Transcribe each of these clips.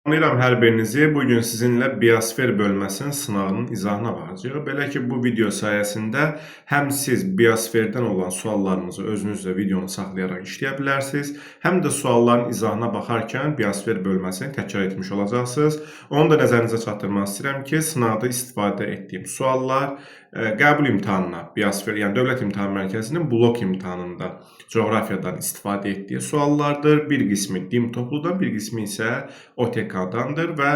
Salamlayıram hər birinizi. Bugün sizinlə biosfer bölməsinin sınağının izahına baxacağıq. Belə ki, bu video sayəsində həm siz biosferdən olan suallarınızı özünüzlə videonu saxlayaraq işləyə bilərsiniz, həm də sualların izahına baxarkən biosfer bölməsini təkrar etmiş olacaqsınız. Onu da nəzərinizə çatdırmaq istəyirəm ki, sınaqda istifadə etdiyim suallar qəbul imtahanına, biosfer, yəni Dövlət İmtahan Mərkəzinin blok imtahanında coğrafiyadan istifadə etdiyi suallardır. Bir qismi dim topludan, bir qismi isə OTK-dandır və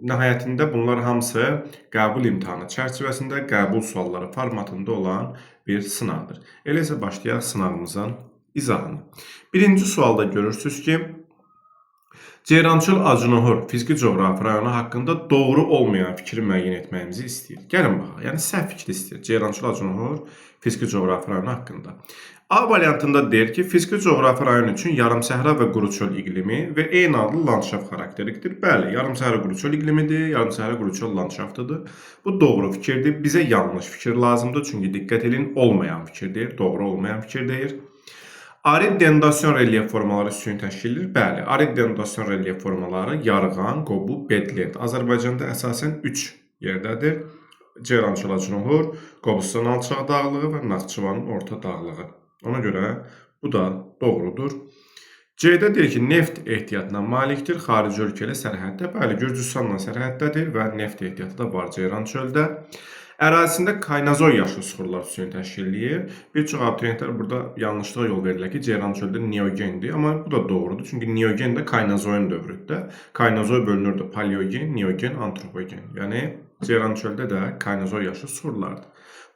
nəhayətində bunlar hamısı qəbul imtahanı çərçivəsində qəbul sualları formatında olan bir sınaqdır. Elə isə başlayaq sınağımızın izahını. Birinci sualda görürsünüz ki, Ceyrançıl Acınohor fiziki coğrafi rayonu haqqında doğru olmayan fikri müəyyən etməyimizi istəyir. Gəlin baxaq, yəni səhv fikri istəyir. Ceyrançıl Acınohor fiziki coğrafi rayonu haqqında. A variantında deyir ki, fiziki coğrafi rayon üçün yarımsəhra və quruçöl iqlimi və eyni adlı landşaft xarakterlikdir. Bəli, yarımsəhra quruçöl iqlimidir, yarımsəhra quruçöl landşaftıdır. Bu doğru fikirdir. Bizə yanlış fikir lazımdır, çünki diqqət edin, olmayan fikirdir, doğru olmayan fikir deyir. Arid denudasyon relyef formaları üstünü təşkil edir. Bəli, arid denudasyon relyef formaları Yarğan, Qobu, Bedlent. Azərbaycanda əsasən 3 yerdədir. Ceyrançıl Acınohor, Qobustan alçaq dağlığı və Naxçıvanın orta dağlığı. Ona görə bu da doğrudur. C-də deyir ki, neft ehtiyatına malikdir, xarici ölkə ilə sərhəddə. Bəli, Gürcüstanla sərhəddədir və neft ehtiyatı da var Ceyrançöldə. Ərazisində kaynazoy yaşıl suxurlar üstünü təşkil edir. Bir çox abituriyentlər burada yanlışlığa yol verirlər ki, Ceyrançöldə neogendir. Amma bu da doğrudur. Çünki neogen də kaynazoyun dövrüdür. Kaynazoy bölünür də paleogen, neogen, antropogen. Yəni Ceyrançöldə də kaynazoy yaşıl suxurlardır.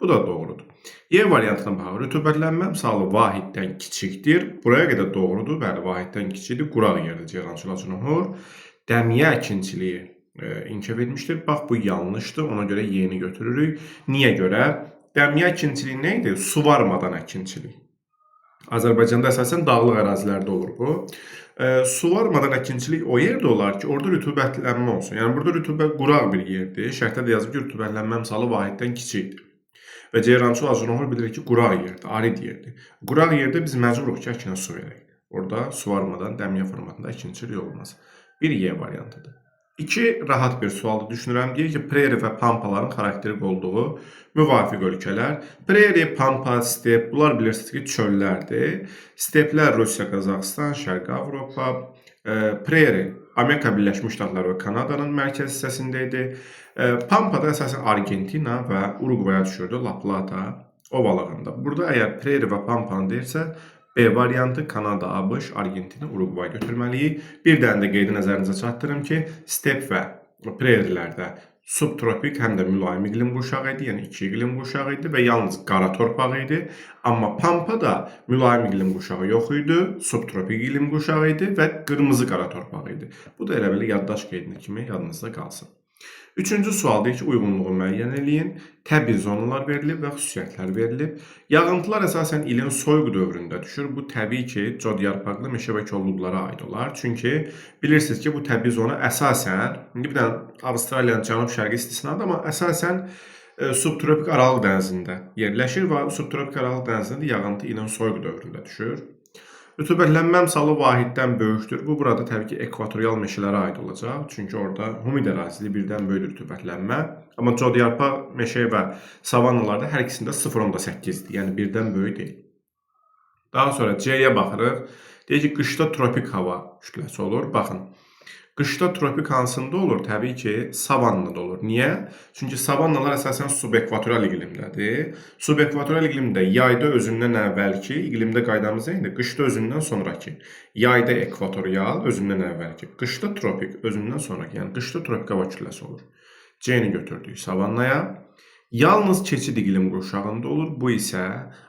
Bu da doğrudur. Y variantına baxaq. Rütubətlənmə misalı vahiddən kiçikdir. Buraya qədər doğrudur. Bəli, vahiddən kiçikdir. Quraq yerdir Ceyrançıl Acınohor. Dəmiyə əkinçiliyi inkişaf etmişdir. Bax, bu yanlışdır. Ona görə Y-ni götürürük. Niyə görə? Dəmiyə əkinçiliyi nə idi? Su varmadan əkinçilik. Azərbaycanda əsasən dağlıq ərazilərdə olur bu. Su varmadan əkinçilik o yerdə olar ki, orada rütubətlənmə olsun. Yəni, burada rütubət quraq bir yerdir. Şərtdə də yazıb ki, rütubətlənmə misalı vahiddən kiçikdir. Və Ceyrançıl Acınohor bilir ki, quraq yerdir, arid yerdir. Quraq yerdə biz məcburuq ki, əkinə su verək. Orada su varmadan dəmiyə formatında əkinçilik olmaz. Bir Y variantıdır. 2 rahat bir sualda düşünürəm. Deyir ki, prairie və pampaların xarakterik olduğu müvafiq ölkələr. Prairie, pampa, step, bunlar bilirsiniz ki, çöllərdir. Steplər Rusiya, Qazaxıstan, Şərqi Avropa. Prairie, Amerika Birləşmiş Ştatları və Kanadanın mərkəz hissəsində idi. Pampa da əsasən Argentina və Uruguaya düşürdü, La Plata ovalığında. Burada əgər prairie və pampanı deyirsə, B variantı Kanada, ABŞ, Argentina, Uruguay götürməliyik. Bir dənə də qeydi nəzərinizə çatdırım ki, step və prairielərdə subtropik həm də mülayim iqlim qurşağı idi, yəni 2 iqlim qurşağı idi və yalnız qara torpaq idi. Amma pampa da mülayim iqlim qurşağı yox idi, subtropik iqlim qurşağı idi və qırmızı qara torpaq idi. Bu da elə belə yaddaş qeydini kimi yadınızda qalsın. Üçüncü sual deyir ki, uyğunluğu müəyyən eləyin. Təbii zonalar verilib və xüsusiyyətlər verilib. Yağıntılar əsasən ilin soyuq dövründə düşür. Bu təbii ki, codyarpaqlı meşə və kolluqlara aid olar. Çünki bilirsiniz ki, bu təbii zona əsasən, bir dənə Avstraliyanın cənub-şərqi istisnadır, amma əsasən subtropik Aralıq dənizində yerləşir və subtropik Aralıq dənizində yağıntı ilin soyuq dövründə düşür. Rütubətlənmə misalı vahiddən böyükdür. Bu, burada təbii ki, ekvatorial meşələrə aid olacaq. Çünki orada humid ərazili birdən böyükdür rütubətlənmə. Amma codyarpaq meşə və savannalarda hər ikisində 0,8-dir. Yəni, birdən böyük deyil. Daha sonra C-yə baxırıq. Deyir ki, qışda tropik hava kütləsi olur. Baxın, qışda tropik hansında olur? Təbii ki, savannada olur. Niyə? Çünki savannalar əsasən subekvatorial iqlimdədir. Subekvatorial iqlimdə yayda özündən əvvəlki, iqlimdə qaydamız neydi? Qışda özündən sonraki. Yayda ekvatorial, özündən əvvəlki. Qışda tropik, özündən sonraki. Yəni, qışda tropik hava kütləsi olur. C-ni götürdük savannaya. Yalnız keçid iqlim qurşağında olur. Bu isə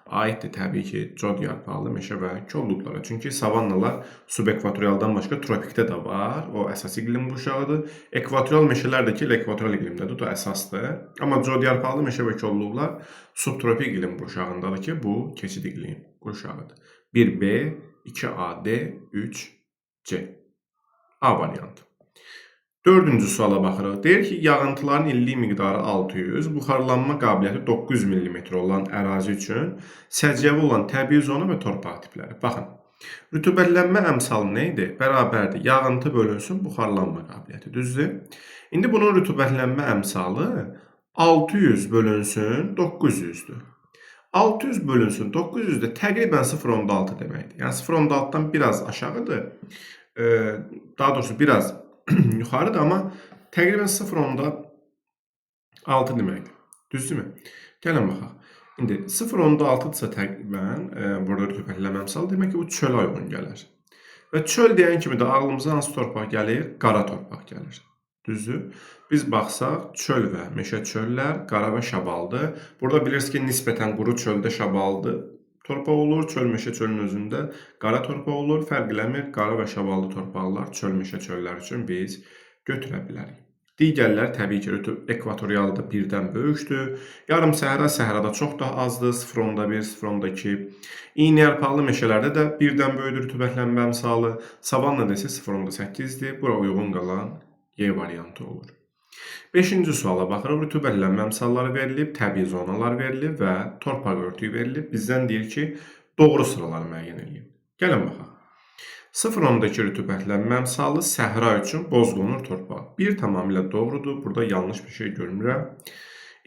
aiddir təbii ki, codyarpaqlı meşə və kolluqlara. Çünki savannalar subekvatorialdan başqa tropikdə də var. O əsas iqlim qurşağıdır. Ekvatorial meşələr də ki, ekvatorial iqlimdədir. O da əsasdır. Amma codyarpaqlı meşə və kolluqlar subtropik iqlim qurşağındadır ki, bu keçid iqlim qurşağıdır. 1B, 2AD, 3C. A variantı. Dördüncü suala baxırıq. Deyir ki, yağıntıların illik miqdarı 600, buxarlanma qabiliyyəti 900 mm olan ərazi üçün səciyyəvi olan təbii zona və torpaq tipləri. Baxın, Rütubətlənmə əmsalı nə idi? Bərabərdir. Yağıntı bölünsün buxarlanma qabiliyyəti. Düzdür? İndi bunun rütubətlənmə əmsalı 600 bölünsün 900'dür. 600 bölünsün 900 də təqribən 0.6 deməkdir. Yəni 0.6-dan biraz aşağıdır. Daha doğrusu biraz yuxarıdır, amma təqribən 0.6 deməkdir. Düzdürmü? Gəlin baxaq. İndi 0.6-dırsa təqribən burada rütubətlənmə əmsalı demək ki, bu çölə uyğun gəlir. Və çöl deyən kimi də ağlımıza hansı torpaq gəlir? Qara torpaq gəlir. Düzdür? Biz baxsaq, çöl və meşə çöllər qara və şabaldır. Burada bilirsiniz ki, nisbətən quru çöldə şabaldır torpaq olur, çöl meşə çölün özündə qara torpaq olur. Fərq eləmir, qara və şaballı torpaqlar çöl meşə çöllər üçün biz götürə bilərik. Digərlər təbii ki, ekvatorialda birdən böyükdür. Yarım səhra səhrada çox daha azdır, 0.1, 0.2. İynəyarpaqlı meşələrdə də birdən böyüdür rütubətlənmə əmsalı. Savannada isə 0.8-dir. Bura uyğun qalan Y variantı olur. 5-ci suala baxırıq. Rütubətlənmə əmsalları verilib, təbii zonalar verilib və torpaq örtüyü verilib. Bizdən deyir ki, doğru sıraları müəyyən edin. Gəlin baxaq. 0.2 rütubətlənmə əmsalı səhra üçün bozqonur torpaq. 1 tamamilə doğrudur. Burada yanlış bir şey görmürəm.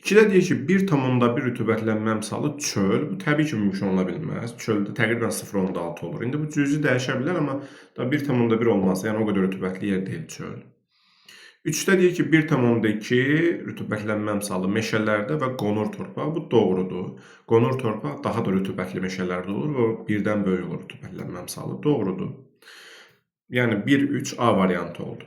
2-də deyir ki, 1.1 rütubətlənmə əmsalı çöl. Bu təbii ki, mümkün ola bilməz. Çöldə təqribən 0.6 olur. İndi bu cüzi dəyişə bilər, amma 1.1 olmaz. Yəni o qədər rütubətli yer deyil çöl. 3-də deyir ki, 1.2 rütubətlənmə əmsalı meşələrdə və qonur torpaq. Bu doğrudur. Qonur torpaq daha da rütubətli meşələrdə olur və birdən böyük olur rütubətlənmə əmsalı. Doğrudur. Yəni 1-3 A variantı oldu.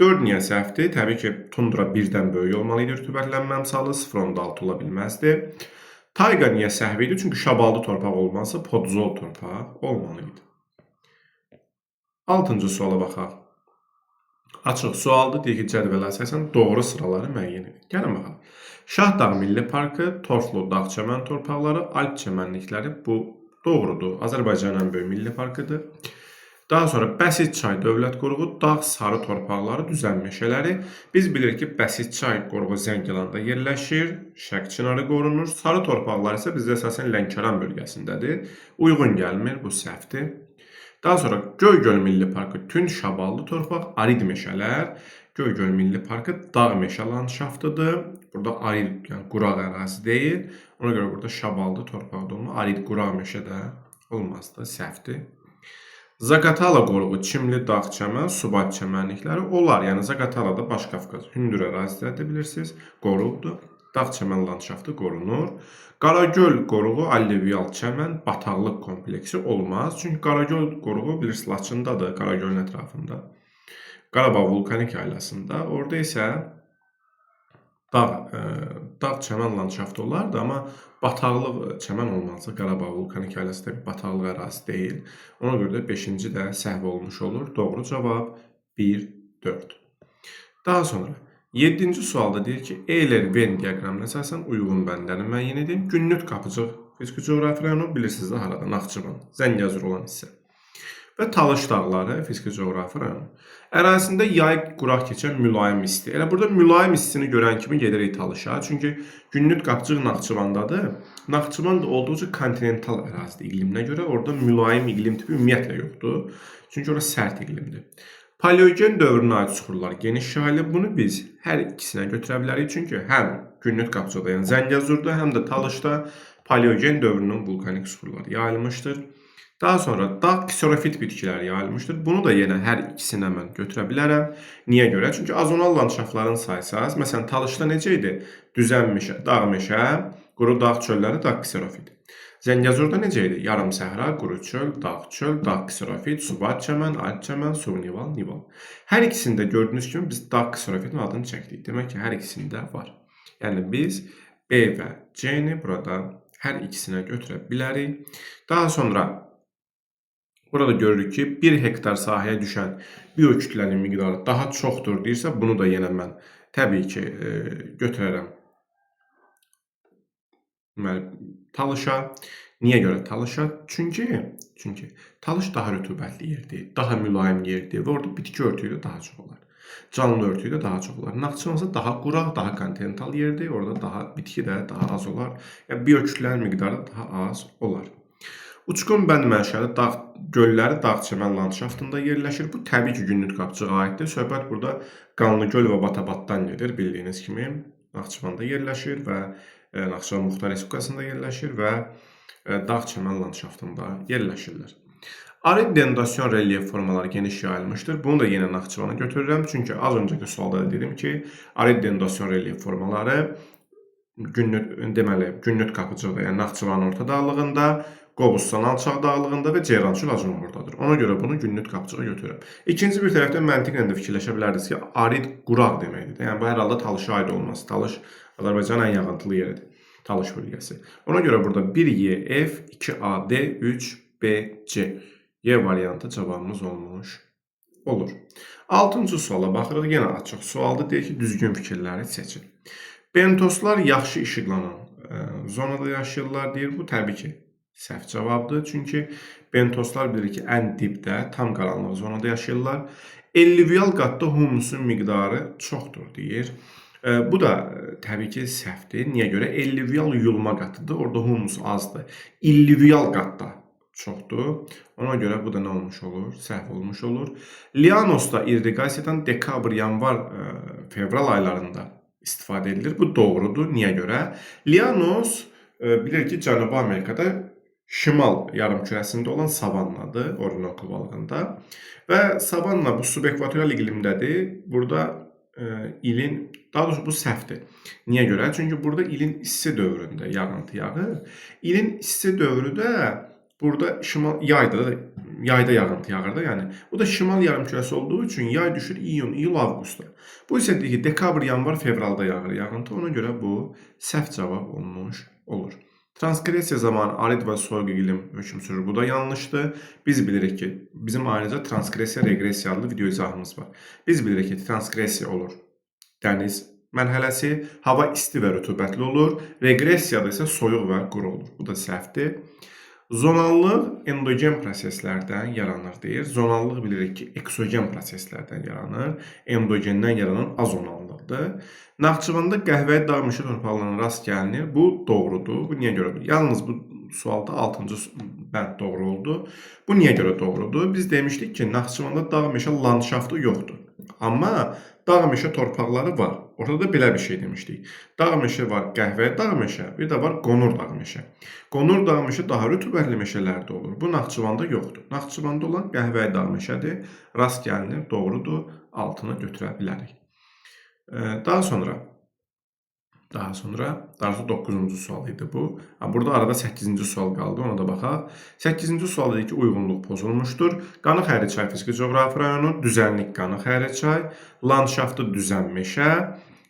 4 niyə səhvdir? Təbii ki, tundra birdən böyük olmalı idi rütubətlənmə əmsalı, 0.6 ola bilməzdi. Tayqa niyə səhv idi? Çünki şaballı torpaq olmasa podzol torpaq olmalı idi. 6-cı suala baxaq. Açıq sualdır. Deyir ki, cədvələ əsasən doğru sıraları müəyyən edin. Gəlin baxaq. Şahdağ Milli Parkı, Torflu dağ-çəmən torpaqları, Alp çəmənlikləri bu doğrudur. Azərbaycanın ən böyük milli parkıdır. Daha sonra Bəsit çay dövlət qoruğu, dağ sarı torpaqları, düzən meşələri. Biz bilirik ki, Bəsit çay qoruğu Zəngilanda yerləşir, Şərq çinarı qorunur. Sarı torpaqlar isə bizdə əsasən Lənkəran bölgəsindədir. Uyğun gəlmir, bu səhvdir. Daha sonra Göygöl Milli Parkı, tünd şaballı torpaq, arid meşələr. Göygöl Milli Parkı dağ meşə landşaftıdır. Burada arid, yəni quraq ərazi deyil. Ona görə burada şaballı torpaqda olma, arid quraq meşə də olmazdı, səhvdir. Zaqatala qoruğu, çimli dağ çəmən, Subat çəmənlikləri olar. Yəni Zaqatalada Başqafqaz, hündür ərazilərdə bilirsiniz, qoruqdur. Dağ çəmən landşaftı qorunur. Qaragöl qoruğu, alluvial çəmən, bataqlıq kompleksi olmaz. Çünki Qaragöl qoruğu bilirsiniz Laçındadır, Qaragölün ətrafında. Qarabağ vulkanik yaylasında. Orada isə dağ çəmən landşaftı olardı, amma bataqlıq çəmən olmazsa Qarabağ vulkanik yaylası da bir bataqlıq ərazi deyil. Ona görə də 5-ci də səhv olmuş olur. Doğru cavab 1-4. Daha sonra 7-ci sualda deyir ki, Euler-Venn diaqramına əsasən uyğun bəndləri müəyyən edin. Günnüt Qapıcıq fiziki coğrafi rayonu bilirsiniz də harada? Naxçıvan, Zəngəzur olan hissə. Və Talış dağları fiziki coğrafi rayonu. Ərazisində yay quraq keçən mülayim isti. Elə burada mülayim istini görən kimi gedirik Talışa. Çünki Günnüt Qapıcıq Naxçıvandadır. Naxçıvan da olduqca kontinental ərazidir iqliminə görə. Orada mülayim iqlim tipi ümumiyyətlə yoxdur. Çünki orası sərt iqlimdir. Paleogen dövrünə aid suxurlar geniş yayılıb. Bunu biz hər ikisinə götürə bilərik. Çünki həm Günnüt Qapıcıqda, yəni Zəngəzurda, həm də Talışda paleogen dövrünün vulkanik suxurları yayılmışdır. Daha sonra dağ kserofit bitkilər yayılmışdır. Bunu da yenə hər ikisinə mən götürə bilərəm. Niyə görə? Çünki azonal landşaftların sayısaz, məsələn Talışda necə idi? Düzən meşə, dağ meşə, quru dağ çölləri, dağ kserofit. Zəngəzurda necə idi? Yarım səhra, quru çöl, dağ kserofit, Subat çəmən, Alp çəmən, Suvnival, Nival. Hər ikisində gördüyünüz kimi biz dağ kserofitin adını çəkdik. Demək ki, hər ikisində var. Yəni biz B və C-ni burada hər ikisinə götürə bilərik. Daha sonra burada görürük ki, 1 hektar sahəyə düşən biokütlənin miqdarı daha çoxdur deyirsə, bunu da yenə mən təbii ki, götürərəm Talışa. Niyə görə Talışa? Çünki Talış daha rütubətli yerdir, daha mülayim yerdir və orada bitki örtüyü də daha çox olar. Canlı örtüyü də daha çox olar. Naxçıvan isə daha quraq, daha kontinental yerdir, orada daha bitki də daha az olar. Yəni biokütlənin miqdarı daha az olar. Uçqun bənd mənşəli dağ gölləri dağ-çəmən landşaftında yerləşir. Bu təbii ki, Günnüt qapçığa aiddir. Söhbət burada Qanlıgöl və Batabatdan gedir. Bildiyiniz kimi Naxçıvanda yerləşir və Naxçıvan Muxtar Respublikasında yerləşir və dağ-çəmən landşaftında yerləşirlər. Arid dendasyon relyef formaları geniş yayılmışdır. Bunu da yenə Naxçıvana götürürəm. Çünki az öncəki sualda da dedim ki, arid dendasyon relyef formaları Günnüt qapıcıqda, yəni Naxçıvanın orta dağlığında, Qobustan alçaq dağlığında və Ceyrançıl Acunahordadır. Ona görə bunu Günnüt qapıcığa götürürəm. İkinci bir tərəfdən məntiqlə də fikirləşə bilərdiniz ki, arid quraq deməkdir. Yəni bu hər halda Talışa aid olmaz. Talış Azərbaycanın ən yağıntılı yeridir. Talış bölgəsi. Ona görə burada 1YF, 2AD, 3BC Y variantı cavabımız olmuş olur. 6-cı suala baxırıq. Yenə açıq sualdır. Deyir ki, düzgün fikirləri seçin. Bentoslar yaxşı işıqlanan zonada yaşayırlar deyir. Bu təbii ki, səhv cavabdır. Çünki bentoslar bilir ki, ən dibdə, tam qaranlıq zonada yaşayırlar. Ellivial qatda humusun miqdarı çoxdur deyir. Bu da təbii ki, səhvdir. Niyə görə? Ellivial yuyulma qatıdır. Orada humus azdır. İllivial qatda çoxdur. Ona görə bu da nə olmuş olur? Səhv olmuş olur. Lianosda irriqasiyadan dekabr, yanvar, fevral aylarında istifadə edilir. Bu doğrudur. Niyə görə? Lianos bilir ki, Cənubi Amerikada şimal yarımkürəsində olan savannadır, Orinoco balığında. Və savanna bu subekvatorial iqlimdədir. Burada ilin, daha doğrusu bu səhvdir. Niyə görə? Çünki burada ilin isti dövründə yağıntı yağır. İlin isti dövrüdə burada yayda yağıntı yağır da, yəni bu da şimal yarımkürəsi olduğu üçün yay düşür iyun, iyul, avqustda. Bu isə deyir ki, dekabr, yanvar, fevralda yağır yağıntı. Ona görə bu səhv cavab olmuş olur. Transkresiya zamanı arid və soyuq iqlim hökm sürür. Bu da yanlışdır. Biz bilirik ki, bizim ayrıca transkresiya, reqresiya adlı video izahımız var. Biz bilirik ki, transkresiya olur dəniz mərhələsi, hava isti və rütubətli olur. Reqresiyada isə soyuq və quru olur. Bu da səhvdir. Zonallıq endogen proseslərdən yaranır deyir. Zonallıq bilirik ki, eksogen proseslərdən yaranır. Endogendən yaranan azonallıqdır. Naxçıvanda qəhvəyi dağ meşə torpaqlarına rast gəlinir. Bu doğrudur. Bu niyə görədir? Yalnız bu sualda 6-cı bənd doğru oldu. Bu niyə görə doğrudur? Biz demişdik ki, Naxçıvanda dağ meşə landşaftı yoxdur. Amma dağ meşə torpaqları var. Orada da belə bir şey demişdik. Dağ meşə var, qəhvəyi dağ meşə, bir də var qonur dağ meşə. Qonur dağ meşə daha rütubətli meşələrdə olur. Bu Naxçıvanda yoxdur. Naxçıvanda olan qəhvəyi dağ meşədir. Rast gəlinir, doğrudur. Altına götürə bilərik. Daha sonra 9-cu sual idi bu. Burada arada 8-ci sual qaldı, ona da baxaq. 8-ci sual dedi ki, uyğunluq pozulmuşdur. Qanıxəri-Çay fiziki coğrafi rayonu, düzənlik Qanıxəri-Çay, landşaftı düzən meşə,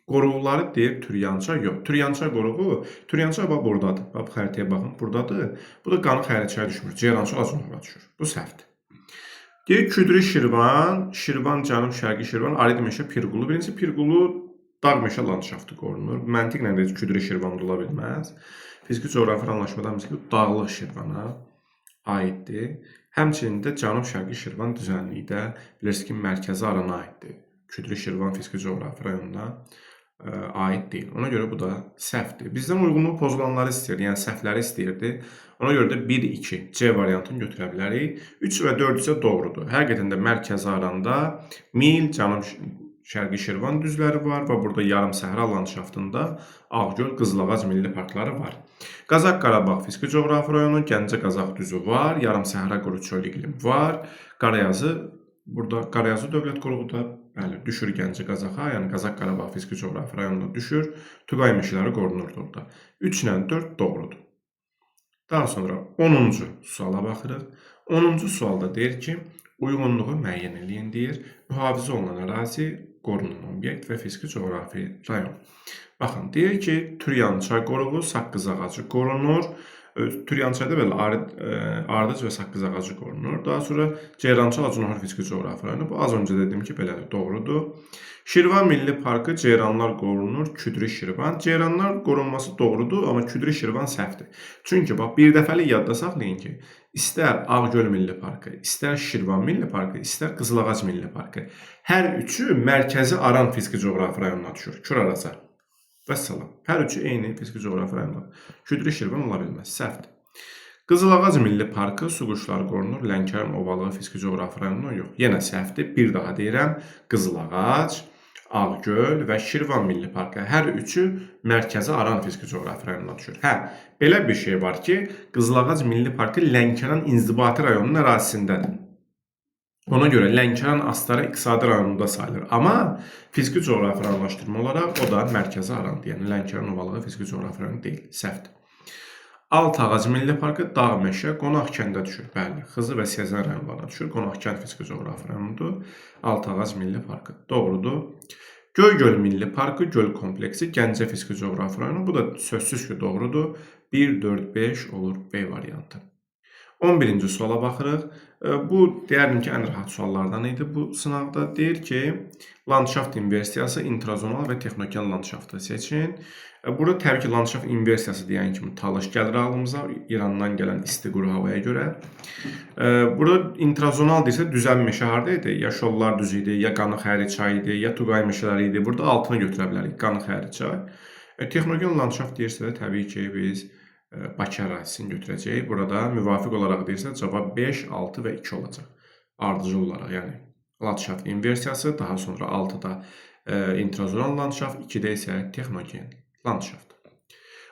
qoruqları deyib Türyançay, yox. Türyançay qoruğu, Türyançay bax buradadır. Bax xəritəyə baxın, buradadır. Bu da Qanıxəri-Çay düşmür. Ceyrançay Acunahora düşür. Bu səhvdir. Deyir Küdrü Şirvan, Cənub Şərqi Şirvan, arid meşə Pirqulu. Birincisi Pirqulu dağ meşə landşaftı qorunur. Məntiqlə də Küdrü Şirvan ola bilməz. Fiziki coğrafi anlaşmadan biz ki, dağlıq Şirvana aiddir. Həmçinin də Cənub Şərqi Şirvan düzənlikdə bilirsiniz ki, mərkəzi Arana aiddir. Küdrü Şirvan fiziki coğrafi rayonuna aid deyil. Ona görə bu da səhvdir. Bizdən uyğunluq pozulanları istəyirdi, yəni səhvləri istəyirdi. Ona görə də 1-2 C variantını götürə bilərik. 3 və 4 isə doğrudur. Həqiqətən də mərkəzi Aranda Mil, Cənub Şərqi Şirvan düzləri var və burada yarım səhra landşaftında Ağgöl, Qızılağac milli parkları var. Qazax Qarabağ fiziki coğrafi rayonu, Gəncə Qazax düzü var, yarım səhra quru çöl iqlim var. Burada Qarayazı dövlət qoruğu da düşür Gəncə Qazaxa, yəni Qazax Qarabağ fiziki coğrafi rayonunda düşür. Tugay meşələri qorunurdu orada. 3 ilə 4 doğrudur. Daha sonra 10-cu suala baxırıq. 10-cu sualda deyir ki, uyğunluğu müəyyən eləyin deyir. Mühafizə olunan ərazi, qorunan obyekt və fiziki coğrafi rayon. Baxın, deyir ki, Türyançay qoruğu, saqqız ağacı qorunur. Türyançayda belə ardıc və saqqız ağacı qorunur. Daha sonra Ceyrançal Acunahor fiziki coğrafi rayonu. Bu az öncə dedim ki, belədir, doğrudur. Şirvan Milli Parkı, Ceyranlar qorunur, Küdrü Şirvan. Ceyranlar qorunması doğrudur, amma Küdrü Şirvan səhvdir. Çünki bax, bir dəfəlik yadda saxlayın ki, istər Ağgöl Milli Parkı, istər Şirvan Milli Parkı, istər Qızılağac Milli Parkı. Hər üçü mərkəzi Aran fiziki coğrafi rayonuna düşür, Kür-Araza. Vəssalam. Hər üçü eyni fiziki coğrafi rayonlar. Küdrü Şirvan ola bilməz, səhvdir. Qızılağac Milli Parkı, su quşları qorunur, Lənkəran Ovalığı fiziki coğrafi rayonundan yox. Yenə səhvdir. Bir daha deyirəm. Qızılağac, Ağgöl və Şirvan Milli Parkı. Hər üçü Mərkəzi Aran fiziki coğrafi rayonuna düşür. Hə, belə bir şey var ki, Qızılağac Milli Parkı Lənkəran inzibati rayonunun ərazisindədir. Ona görə Lənkəran Astara iqtisadi rayonunda sayılır. Amma fiziki coğrafi rayonlaşdırma olaraq o da Mərkəzi Arandır. Yəni Lənkəran Ovalığı fiziki coğrafi rayonu deyil, səhvdir. Altağac Milli Parkı dağ meşə, Qonaq kəndə düşür. Bəli, Xızı və Sezar rayonlarına düşür. Qonaq kənd fiziki coğrafi rayonudur. Altağac Milli Parkı doğrudur. Göygöl Milli Parkı, göl kompleksi, Gəncə fiziki coğrafi rayonu. Bu da sözsüz ki doğrudur. 1, 4, 5 olur B variantı. 11-ci suala baxırıq. Bu deyərdim ki, ən rahat suallardan idi bu sınavda. Deyir ki, landşaft inversiyası, intrazonal və texnogen landşaftı seçin. Burada təbii ki, landşaft inversiyası deyən kimi Talış gəlir ağlımıza, İrandan gələn isti quru havaya görə. Burada intrazonal deyirsə, düzən meşə harada idi? Ya Şollar düzü idi, ya Qanıxəri çayı idi, ya Tuqay meşələri idi. Burada altını götürə bilərik, Qanıxəri çay. Texnogen landşaft deyirsə də təbii ki, biz Bakı ərazisini götürəcəyik. Burada müvafiq olaraq deyirsə, cavab 5, 6 və 2 olacaq. Ardıcıl olaraq, yəni landşaft inversiyası, daha sonra 6-da intrazonal landşaft, 2-də isə texnogen landşaft.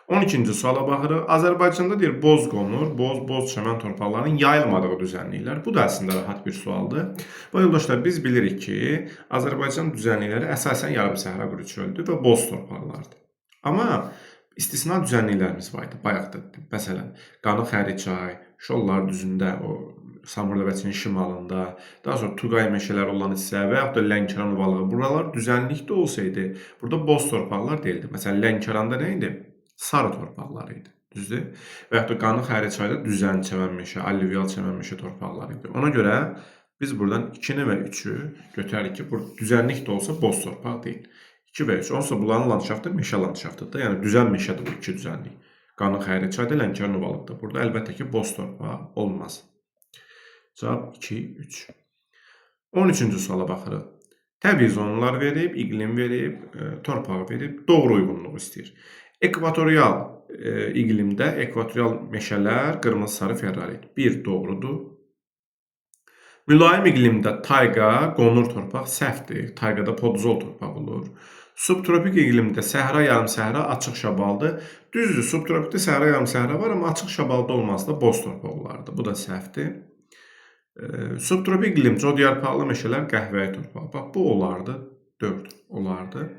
12-ci suala baxırıq. Azərbaycanda deyir, boz qonur, boz çəmən torpaqlarının yayılmadığı düzənliklər. Bu da əslində rahat bir sualdır. Bu yoldaşlar, biz bilirik ki, Azərbaycan düzənlikləri əsasən yarım səhra quru çöldür və boz torpaqlardır. Amma istisna düzənliklərimiz var idi, bayaq da dedim. Məsələn, Qanıxəri çay, Şollar düzündə, o Samur dövlətinin şimalında, daha sonra Tuqay meşələri olan hissə və yaxud da Lənkəran ovalığı, buralar düzənlikdə olsaydı, burada boz torpaqlar deyildi. Məsələn, Lənkəranda nə idi? Sarı torpaqlar idi, düzdür? Və yaxud da Qanıxəri çayda düzən çəmən meşə, alluvial çəmən meşə torpaqları idi. Ona görə biz buradan 2-ni və 3-ü götürərik ki, düzənlik də olsa boz torpaq deyil. 2 və 3. Onsa bunların landşaftı meşə landşaftıdır. Yəni düzən meşədir bu 2 düzənlik. Qanıxəri çayda, Lənkəran ovalıqdır. Burada əlbəttə ki, boz torpaq olmaz. Cavab 2, 3. 13-cü suala baxırıq. Təbii zonalar verib, iqlim verib, torpağı verib, doğru uyğunluğu istəyir. Ekvatorial iqlimdə ekvatorial meşələr qırmızı sarı ferrarit. 1 doğrudur. Mülayim iqlimdə tayqa, qonur torpaq səhvdir. Tayqada podzol torpaq olur. Subtropik iqlimdə səhra, yarım səhra açıq şabaldır. Düzdür, subtropikdə səhra, yarım səhra var, amma açıq şabalda olmazsa da boz torpaq olardı. Bu da səhvdir. Subtropik iqlim, codyarpaqlı meşələr, qəhvəyi torpaq. Bax, bu olardı. 4 olardı.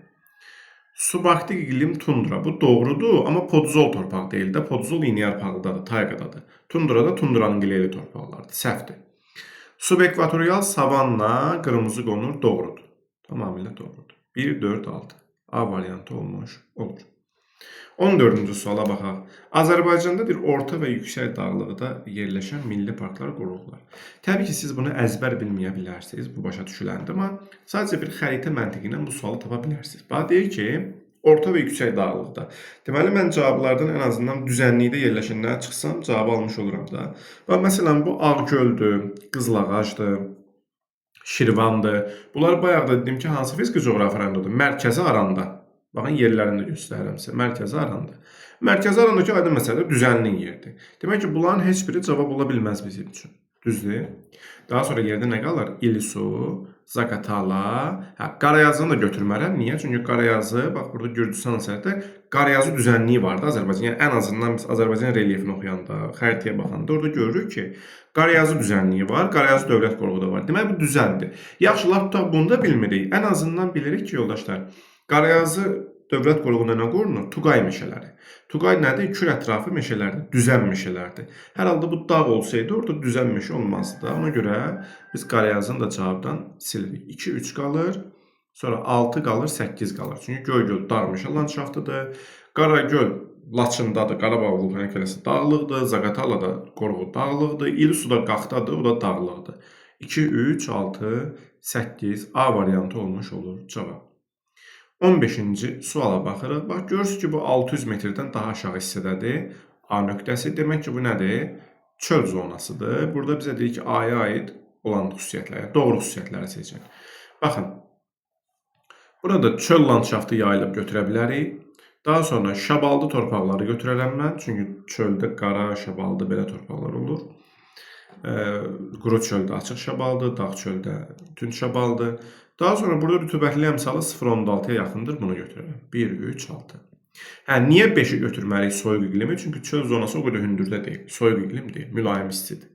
Subarktik iqlim tundra. Bu doğrudur, amma podzol torpaq deyil də. Podzol iyniyarpaqlıdadır, tayqadadır. Tundrada tundranın qileyli torpaqlardır. Səhvdir. Subekvatorial savanna, qırmızı qonur, doğrudur. Tamamilə doğrudur. 1, 4, 6. A variantı olmuş olur. 14-cü suala baxaq. Azərbaycanda bir orta və yüksək dağlıqda yerləşən milli parklar qurulurlar. Təbii ki, siz bunu əzbər bilməyə bilərsiniz, bu başa düşüləndə, amma sadəcə bir xəritə məntiqi ilə bu sualı tapa bilərsiniz. Bax, deyir ki, orta və yüksək dağlıqda. Deməli, mən cavablardan ən azından düzənlikdə yerləşəndən çıxsam, cavab almış oluram da. Bax, məsələn, bu Ağgöldür, Qızılağacdır, Şirvandır. Bunlar bayaq da dedim ki, hansı fiziki coğrafi rayondadır? Mərkəzi Aranda. Baxın, yerlərini də göstərirəm sizə. Mərkəzi Aranda. Mərkəzi Arandakı aydın məsələ düzənlik yerdir. Demək ki, bunların heç biri cavab ola bilməz bizim üçün. Düzdür? Daha sonra yerdə nə qalır? İlisu, Zaqatala. Qarayazını da götürmərəm. Niyə? Çünki Qarayazı, bax burada Gürcüstan sərhəddə Qarayazı düzənliyi var da Azərbaycan. Yəni ən azından biz Azərbaycan relyefini oxuyanda, xəritəyə baxanda orada görürük ki, Qarayazı düzənliyi var, Qarayazı dövlət qoruğu da var. Demək bu düzəndir. Yaxşı, lap tutaq bunu da bilmirik. Ən azından bilirik ki, yoldaşlar, Qarayazı dövlət qoruğunda nə qorunur? Tuqay meşələri. Tuqay nədir? Kür ətrafı meşələrdir, düzən meşələrdir. Hər halda bu dağ olsaydı, orada düzən meşə olmazdı da. Ona görə biz Qarayazını da cavabdan silirik. 2, 3 qalır, sonra 6 qalır, 8 qalır. Çünki Göygöl dağ meşə landşaftıdır. Qaragöl Laçındadır, Qarabağ vulkanik fəlakəti dağlıqdır, Zaqatala da qoruğu dağlıqdır, İlisu da Qaxdadır, o da dağlıqdır. 2, 3, 6, 8 A variantı olmuş olur cavab. 15-ci suala baxırıq. Bax, görürsünüz ki, bu 600 metrdən daha aşağı hissədədir. A nöqtəsi. Demək ki, bu nədir? Çöl zonasıdır. Burada bizə deyir ki, A-ya aid olan xüsusiyyətləri, doğru xüsusiyyətləri seçək. Baxın, burada çöl landşaftı yayılıb götürə bilərik. Daha sonra şabaldı torpaqları götürərəm mən. Çünki çöldə qara, şabaldı belə torpaqlar olur. Quru çöldə açıq şabaldı, dağ çöldə tünd şabaldı. Daha sonra burada rütubətli əmsalı 0,6-ya yaxındır. Bunu götürərəm. 1, 3, 6. Niyə 5-i götürməliyik soyuq iqlimi? Çünki çöl zonası o qədər hündürdə deyil. Soyuq iqlim deyil, mülayim istidir.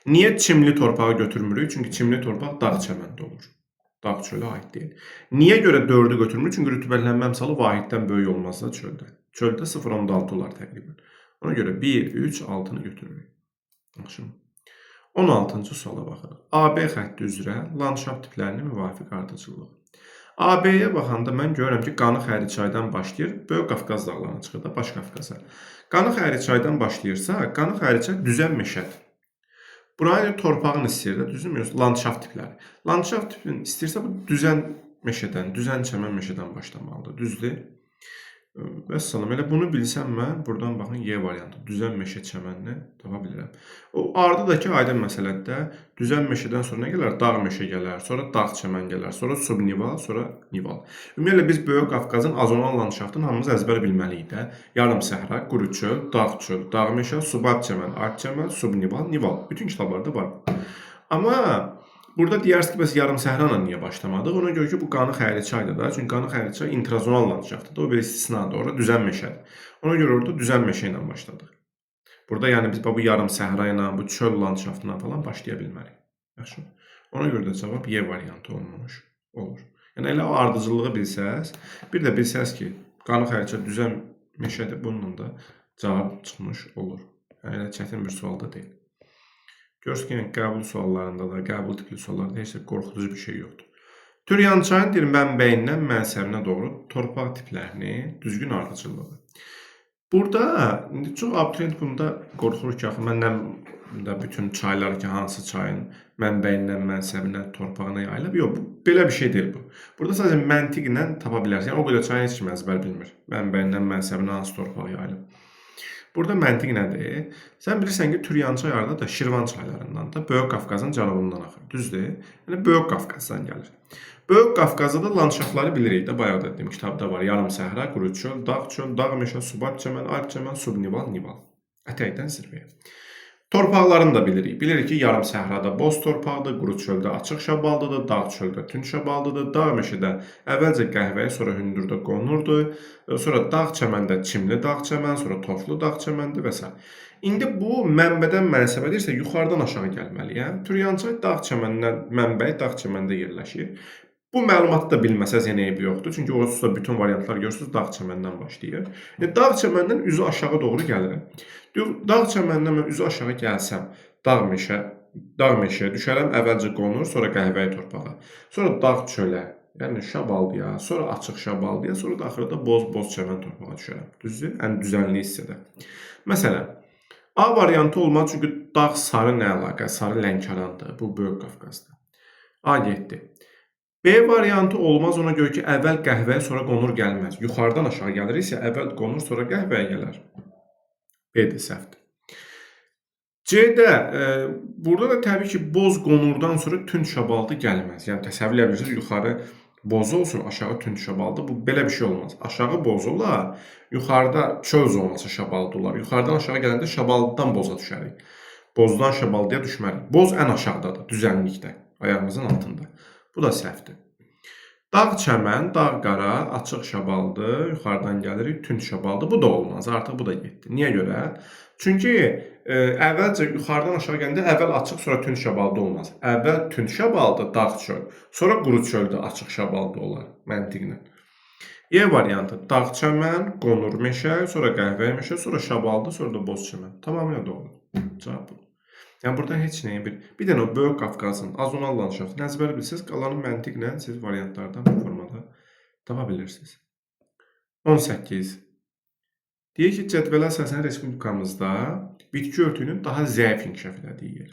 Niyə çimli torpağı götürmürük? Çünki çimli torpaq dağ çəməndə olur. Dağ çölə aid deyil. Niyə görə 4-ü götürmürük? Çünki rütubətlənmə əmsalı vahiddən böyük olmazsa çöldə. Çöldə 0,6 olar təqribən. Ona görə 1, 3, 6-nı götürürük. Yaxşı. 16-cı suala baxırıq. AB xətti üzrə landşaft tiplərinin müvafiq ardıcıllığı. AB-yə baxanda mən görürəm ki, Qanı Xəriçaydan başlayır, Böyük Qafqaz dağlarına çıxır da, Baş Qafqaza. Qanı Xəriçaydan başlayırsa, Qanı Xəriçay düzən meşədir. Burayı torpağın istəyir də, düzünmü? Landşaft tipləri. Landşaft tipini istəyirsə, bu düzən meşədən, düzən çəmən meşədən başlamalıdır, düzdür? Vəssalam, elə bunu bilsəm mən, buradan baxın, Y variantı, düzən meşə çəmənini tapa bilirəm. O, ardadakı aydın məsələdə düzən meşədən sonra nə gələr? Dağ meşə gələr, sonra dağ çəmən gələr, sonra subnival, sonra nival. Ümumiyyətlə, biz Böyük Qafqazın azonal landşaftını hamımız əzbər bilməliyik də. Yarım səhra, quru çöl, dağ meşə, subat çəmən, art çəmən, subnival, nival. Bütün kitablarda var. Amma burada deyərsiniz ki, bəs yarım səhra ilə niyə başlamadıq? Ona görə ki, bu Qanı Xəriçaydır da. Çünki Qanı Xəriçay intrazonal landşaftdır. O bir istisnadır. Orada düzən meşədir. Ona görə orada düzən meşə ilə başladıq. Burada yəni biz bu yarım səhra ilə, bu çöl landşaftına falan başlaya bilmərik. Yaxşı. Ona görə də cavab Y variantı olmuş olur. Yəni elə o ardıcıllığı bilsəz, bir də bilsəz ki, Qanı Xəriçay düzən meşədir, bununla da cavab çıxmış olur. Yəni elə çətin bir sual da deyil. Görürsünüz ki, qəbul suallarında da, qəbul tipli suallarda heç də qorxuducu bir şey yoxdur. Türyançayın deyir, mənbəyindən mənsəbinə doğru torpaq tiplərinin düzgün ardıcıllığı. Burada çox abituriyent bunda qorxur ki, axı məndən də bütün çaylar ki, hansı çayın mənbəyindən mənsəbinə, torpağına yayılıb. Yox, belə bir şey deyil bu. Burada sadəcə məntiqlə tapa bilərsiniz. Yəni o qədər çayın heç kim əzbər bilmir. Mənbəyindən mənsəbinə hansı torpaq yayılıb. Burada məntiq nədir? Sən bilirsən ki, Türyançay arada da Şirvan çaylarından da Böyük Qafqazın cənubundan axır. Düzdür? Yəni Böyük Qafqazdan gəlir. Böyük Qafqazda da landşaftları bilirik də, bayaq da dedim, kitabda var. Yarım səhra, quru çöl, dağ meşə, subat çəmən, alp çəmən, subnival, nival. Ətəkdən zirvəyə. Torpaqlarını da bilirik. Bilirik ki, yarım səhrada boz torpaqdır, quru çöldə açıq şabaldıdır, dağ çöldə tünd şabaldıdır, dağ meşədə əvvəlcə qəhvəyə, sonra hündürdə qonurdu, sonra dağ çəməndə çimli dağ çəmən, sonra toflu dağ çəməndir və s. İndi bu mənbədən mənsəbədirsə yuxarıdan aşağı gəlməliyəm. Türyançay dağ çəməndən mənbəyi dağ çəməndə yerləşir. Bu məlumatı da bilməsəz yenə eybi yoxdur. Çünki orada bütün variantlar görürsünüz, dağ çəməndən başlayır. Dağ çəməndən üzü aşağı doğru gəlirəm. Dağ çəməndən mən üzü aşağı gəlsəm, dağ meşəyə düşərəm, əvvəlcə qonur, sonra qəhvəyi torpağa, sonra dağ çölə, yəni şabaldıya, sonra açıq şabaldıya, sonra da axırda boz çəmən torpağa düşərəm. Düzdür? Ən düzənli hissədə. Məsələn, A variantı olmaz çünki dağ sarı nə əlaqə? Sarı Lənkərandır. Bu Böyük Qafqazdır. A getdi. B variantı olmaz ona görə ki, əvvəl qəhvəyə, sonra qonur gəlməz. Yuxarıdan aşağı gəlirsə, əvvəl qonur, sonra qəhvəyə gələr. B də səhvdir. C-də, burada da təbii ki, boz qonurdan sonra tünd şabaldı gəlməz. Yəni, təsəvvür edebilirsiniz, yuxarı boz olsun, aşağı tünd şabaldı. Bu, belə bir şey olmaz. Aşağı boz olar, yuxarıda çöl zonası şabaldı olar. Yuxarıdan aşağı gələndə şabaldıdan boza düşərik. Bozdan şabaldıya düşmərik. Boz ən aşağıdadır, düzənlikdə, ayağımızın altında. Bu da səhvdir. Dağ çəmən, dağ qara, açıq şabaldı, yuxarıdan gəlirik, tünd şabaldı. Bu da olmaz, artıq bu da getdi. Niyə görə? Çünki əvvəlcə yuxarıdan aşağı gəndə əvvəl açıq, sonra tünd şabaldı olmaz. Əvvəl tünd şabaldı, dağ çöl, sonra quru çöldə açıq şabaldı olar, məntiqlə. Y variantı, dağ çəmən, qonur meşə, sonra qəhvəyi meşə, sonra şabaldı, sonra da boz çəmən. Tamamilə doğru. Cavab bu. Yəni, burada heç nəyə bir dənə o Böyük Qafqazın azonal landşaftını əzbər bilsəz, qalanı məntiqlə siz variantlardan bu formada tapa bilirsiniz. 18. Deyək ki, cədvələ əsasən respublikamızda bitki örtüyünün daha zəif inkişaf elədiyi yer.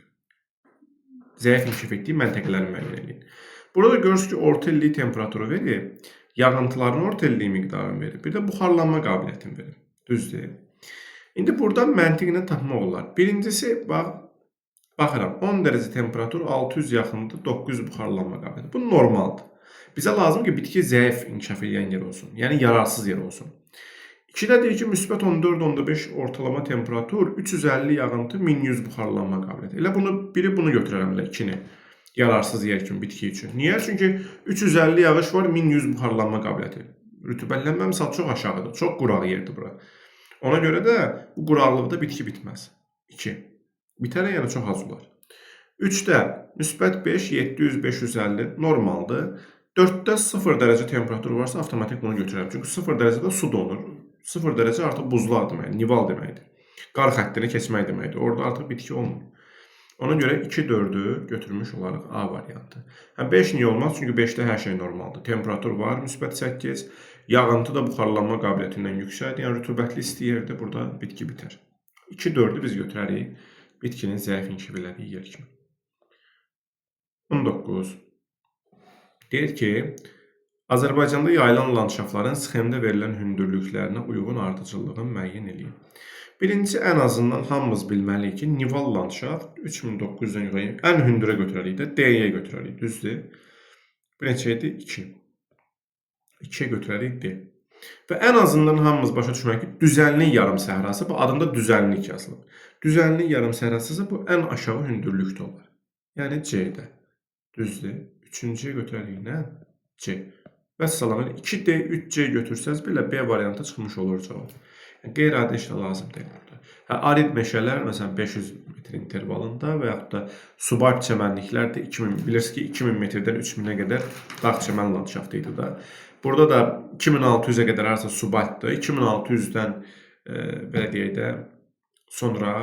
Zəif inkişaf etdiyi məntəqələri müəyyən edin. Burada görürsünüz ki, orta illik temperaturu verir, yağıntıların orta illik miqdarını verir, bir də buxarlanma qabiliyyətini verir. Düzdür. İndi burada məntiqlə tapmaq olar. Birincisi, baxıram, 10 dərəcə temperatur 600 yaxındır, 900 buxarlanma qabiliyyəti. Bu normaldır. Bizə lazım ki, bitki zəif inkişaf edən yer olsun, yəni yararsız yer olsun. 2-də deyir ki, müsbət 14-15 ortalama temperatur, 350 yağıntı, 1100 buxarlanma qabiliyyəti. Elə bunu götürərəm elə 2-ni. Yararsız yer kimi bitki üçün. Niyə? Çünki 350 yağış var, 1100 buxarlanma qabiliyyəti. Rütubətlənmə misal çox aşağıdır, çox quraq yerdir bura. Ona görə də bu quraqlıqda bitki bitməz. 2. Bitərə yəni çox az olar. 3-də müsbət 5, 700, 550 normaldır. 4-də 0 dərəcə temperatur varsa avtomatik bunu götürərəm. Çünki 0 dərəcədə su donur. 0 dərəcə artıq buzlar deməkdir, nival deməkdir. Qar xəttini keçmək deməkdir. Orada artıq bitki olmur. Ona görə 2-4-ü götürmüş olaraq A variantı. 5 niyə olmaz? Çünki 5-də hər şey normaldır. Temperatur var, müsbət 8. Yağıntı da buxarlanma qabiliyyətindən yüksəkdir. Yəni rütubətli isti yerdə burada bitki bitər. 2-4-ü biz götürərik. Bitkinin zəif inkişaf elədiyi yer kimi. 19. Deyir ki, Azərbaycanda yayılan landşaftların sxemdə verilən hündürlüklərinə uyğun ardıcıllığını müəyyən edin. Birinci, ən azından hamımız bilməliyik ki, nival landşaft 3900-dən yuxarı, ən hündürə götürərik də, D-yə götürərik, düzdür. Bir neçə idi? 2. 2-yə götürərik D. Və ən azından hamımız başa düşmək ki, düzənlik yarım səhrası, bu adında düzənlik yazılır. Düzənlik yarım səhrası bu ən aşağı hündürlükdə olur. Yəni C-də. Düzdür. Üçüncüyə götürərik nə? C. Və salamın 2D, 3C götürsəz belə B variantı çıxmış olur cavab. Qeyri-adi işlə lazım deyil burada. Arid meşələr, məsələn 500 metr intervalında və yaxud da subalp çəmənliklər də 2000, bilirsiniz ki 2000 metrdən 3000-ə qədər dağ çəmən landşaftı idi da. Burada da 2600-ə qədər arası subalpdır. 2600-dən belə deyək də sonra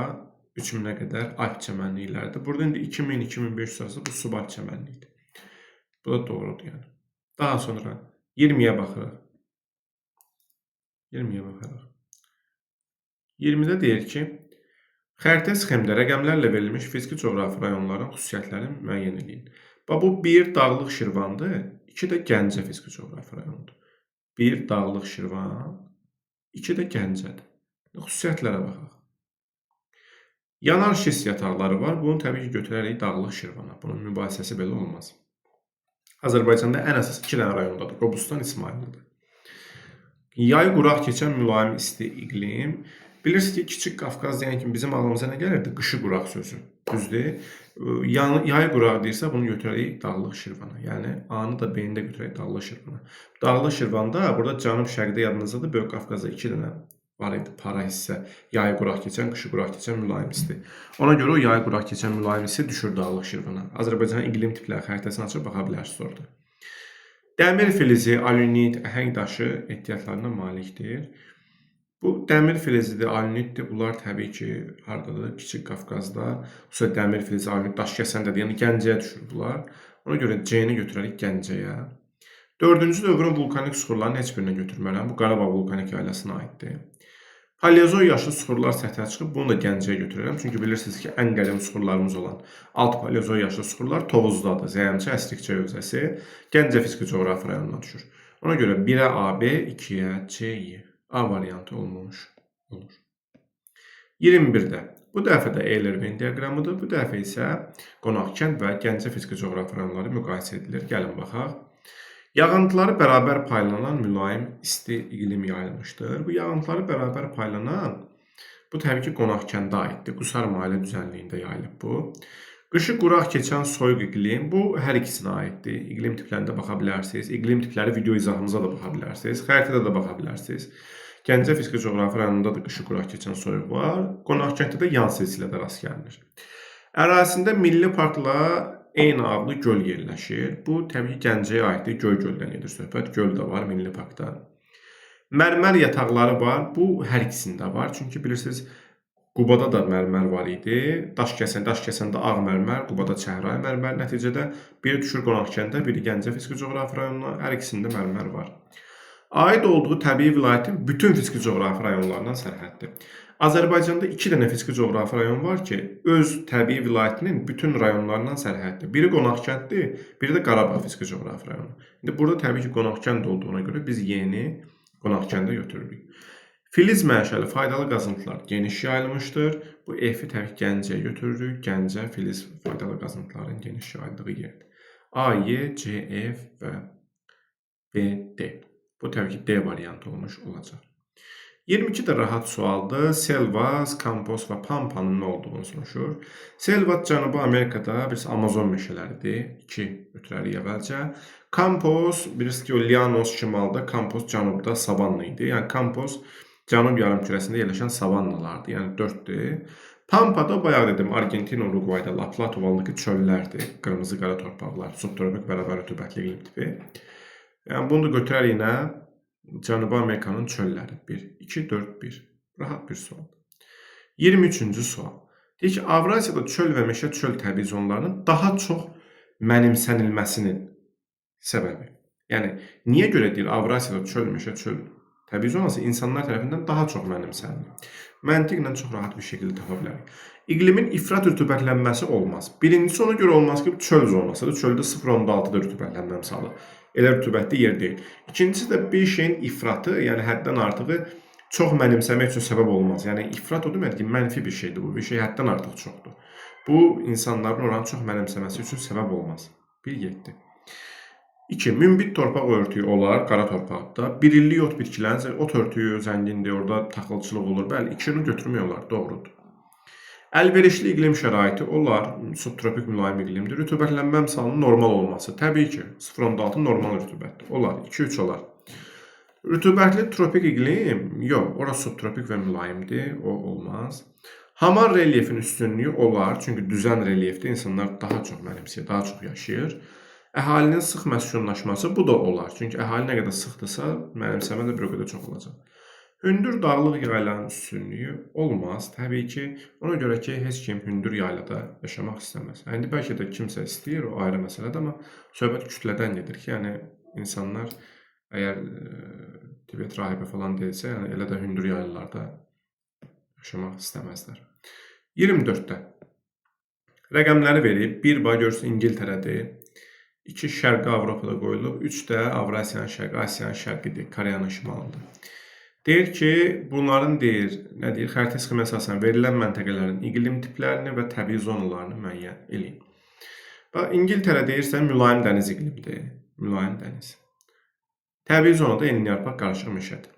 3000-ə qədər alp çəmənliklərdir. Burada indi 2000-2500 arası bu subalp çəmənlikdir. Bu da doğrudur yəni. Daha sonra 20-yə baxırıq. 20-yə baxırıq. 20-də deyir ki, xəritə sxemdə rəqəmlərlə verilmiş fiziki coğrafi rayonların xüsusiyyətlərini müəyyən edin. Bu 1 Dağlıq Şirvandır, 2 də Gəncə fiziki coğrafi rayondur. 1 Dağlıq Şirvan, 2 də Gəncədir. Xüsusiyyətlərə baxaq. Yanar şist yataqları var, bunu təbii ki götürərik Dağlıq Şirvana. Bunun mübahisəsi belə olmaz. Azərbaycanda ən əsas 2 dənə rayondadır, Qobustan, İsmayıllıdır. Yay quraq keçən mülayim isti iqlim. Bilirsiniz ki, Kiçik Qafqaz deyən kimi bizim ağlımıza nə gəlirdi? Qışı quraq sözü. Düzdür? Yay quraq deyirsə, bunu götürərik Dağlıq Şirvana. Yəni, A-nı da B-ni də götürərik Dağlıq Şirvana. Dağlıq Şirvanda, burada cənub-şərqdə yadınızdadır, Böyük Qafqazda 2 dənə var idi, para hissə. Yay quraq keçən, qışı quraq keçən mülayim isti. Ona görə o yay quraq keçən mülayim isti düşür Dağlıq Şirvana. Azərbaycanın iqlim tipləri xəritəsini açıb baxa bilərsiniz orada. Dəmir filizi, alünit, əhəng daşı ehtiyatlarına malikdir. Bu dəmir filizidir, alünitdir. Bunlar təbii ki, haradadır? Kiçik Qafqazda. Xüsusilə dəmir filizi, alünit, daş kəsəndə deyən Gəncəyə düşür bunlar. Ona görə C-ni götürərik Gəncəyə. 4-cü dövrün vulkanik suxurlarının heç birinə götürmərəm. Bu Qarabağ vulkanik ailəsinə aiddir. Paleozoy yaşlı suxurlar səthə çıxıb, bunu da Gəncəyə götürürəm. Çünki bilirsiniz ki, ən qədim suxurlarımız olan alt paleozoy yaşlı suxurlar Tovuzdadır. Zəyəmçə, Əsrikçə hövzəsi Gəncə fiziki coğrafi rayonuna düşür. Ona görə 1-ə AB, 2-yə C-Y. A variantı olmuş olur. 21-də. Bu dəfə də Euler-Venn diaqramıdır. Bu dəfə isə Qonaqkənd və Gəncə fiziki coğrafi rayonları müqayisə edilir. Gəlin baxaq. Yağıntıları bərabər paylanan mülayim isti iqlim yayılmışdır. Bu yağıntıları bərabər paylanan, bu təbii ki, Qonaqkəndə aiddir. Qusar mahilə düzənliyində yayılıb bu. Qışı quraq keçən soyuq iqlim, bu hər ikisinə aiddir. İqlim tiplərində baxa bilərsiniz. İqlim tipləri video izahımıza da baxa bilərsiniz. Xəritədə də baxa bilərsiniz. Gəncə fiziki coğrafi rayonunda da qışı quraq keçən soyuq var. Qonaqkənddə də yan silsilədə rast gəlinir. Ərazisində milli parkla eyni adlı göl yerləşir. Bu, təbii ki, Gəncəyə aiddir. Göy göldən gedir söhbət. Göl də var milli parkda. Mərmər yataqları var. Bu, hər ikisində var. Çünki bilirsiniz, Qubada da mərmər var idi. Daş kəsəndə ağ mərmər, Qubada çəhrayı mərmər. Nəticədə biri düşür Qonaqkəndə, biri Gəncə fiziki coğrafi rayonuna. Hər ikisində mərmər var. Aid olduğu təbii vilayətin bütün fiziki coğrafi rayonlarından sərhəddir. Azərbaycanda 2 dənə fiziki coğrafi rayon var ki, öz təbii vilayətinin bütün rayonlarından sərhəddir. Biri Qonaqkənddir, biri də Qarabağ fiziki coğrafi rayonu. İndi burada təbii ki, Qonaqkənd olduğuna görə biz yeni Qonaqkəndə götürürük. Filiz mənşəli faydalı qazıntılar geniş yayılmışdır. Bu F-i təbii ki, Gəncəyə götürürük. Gəncə filiz faydalı qazıntıların geniş yayıldığı yerdir. A, Y, C, F və B, D. Bu təbii ki, D variantı olmuş olacaq. 22 də rahat sualdır. Selvas, Kampos və Pampanın nə olduğunu soruşur. Selvas Cənubi Amerikada birisi Amazon meşələridir. 2 ötürərik əvvəlcə. Kampos birisi ki o Llanos şimalda, Kampos cənubda savanna idi. Yəni Kampos cənub yarımkürəsində yerləşən savannalardır. Yəni 4-dür. Pampa da bayaq dedim Argentina, Uruguayda, La Plata ovalıdakı çöllərdir. Qırmızı qara torpaqlar, subtropik bərabər rütubətli iqlim tipi. Yəni bunu da götürərik nə? Cənubi Amerikanın çölləri. 1, 2, 4, 1. Rahat bir sual. 23-cü sual. Deyir ki, Avrasiyada çöl və meşə çöl təbii zonlarının daha çox mənimsənilməsinin səbəbi. Yəni, niyə görə deyir Avrasiyada çöl, meşə çöl təbii zonası insanlar tərəfindən daha çox mənimsənilir? Məntiqlə çox rahat bir şəkildə tapa bilərik. İqlimin ifrat rütubətlənməsi olmaz. Birincisi ona görə olmaz ki, çöl zonasıdır. Çöldə 0,6-da rütubətlənmə misalı. Elə rütubətli yer deyil. İkincisi də bir şeyin ifratı, yəni həddən artığı çox mənimsəmək üçün səbəb olmaz. Yəni ifrat o demək ki, mənfi bir şeydir bu. Bir şey həddən artıq çoxdur. Bu insanların oranı çox mənimsəməsi üçün səbəb olmaz. 1.7. 2. Münbit torpaq örtüyü olar, qara torpaqda. Birilli ot bitkilərin ot örtüyü zəngindir, orada taxılçılıq olur. Bəli, 2-ni götürmək olar, doğrudur. Əlverişli iqlim şəraiti olar, subtropik mülayim iqlimdir. Rütubətlənmə misalının normal olması. Təbii ki, 0,6 normal rütubətdir. Olar, 2-3 olar. Rütubətli tropik iqlim, yox, ora subtropik və mülayimdir, o olmaz. Hamar relyefin üstünlüyü olar, çünki düzən relyefdə insanlar daha çox mənimsəyir, daha çox yaşayır. Əhalinin sıx məskunlaşması, bu da olar. Çünki əhali nə qədər sıxdırsa, mənimsəmə də bir o qədər çox olacaq. Hündür dağlıq yaylaların üstünlüyü olmaz. Təbii ki, ona görə ki, heç kim hündür yaylada yaşamaq istəməz. İndi bəlkə də kimsə istəyir, o ayrı məsələdir, amma söhbət kütlədən gedir ki, yəni insanlar əgər Tibet rahibi falan deyilsə, yəni elə də hündür yaylalarda yaşamaq istəməzlər. 24-də rəqəmləri verib, 1 var görürsün İngiltərədir, 2 Şərqi Avropada qoyulub, 3 də Avrasiyanın şərqi, Asiyanın şərqidir, Koreyanın şimalında. Deyir ki, bunların deyir, nə deyir, xəritə sxemə əsasən verilən məntəqələrin iqlim tiplərini və təbii zonalarını müəyyən eləyin. Bax, İngiltərə deyirsə, mülayim dəniz iqlimdir, mülayim dəniz. Təbii zonada enliyarpaq qarışıq meşədir.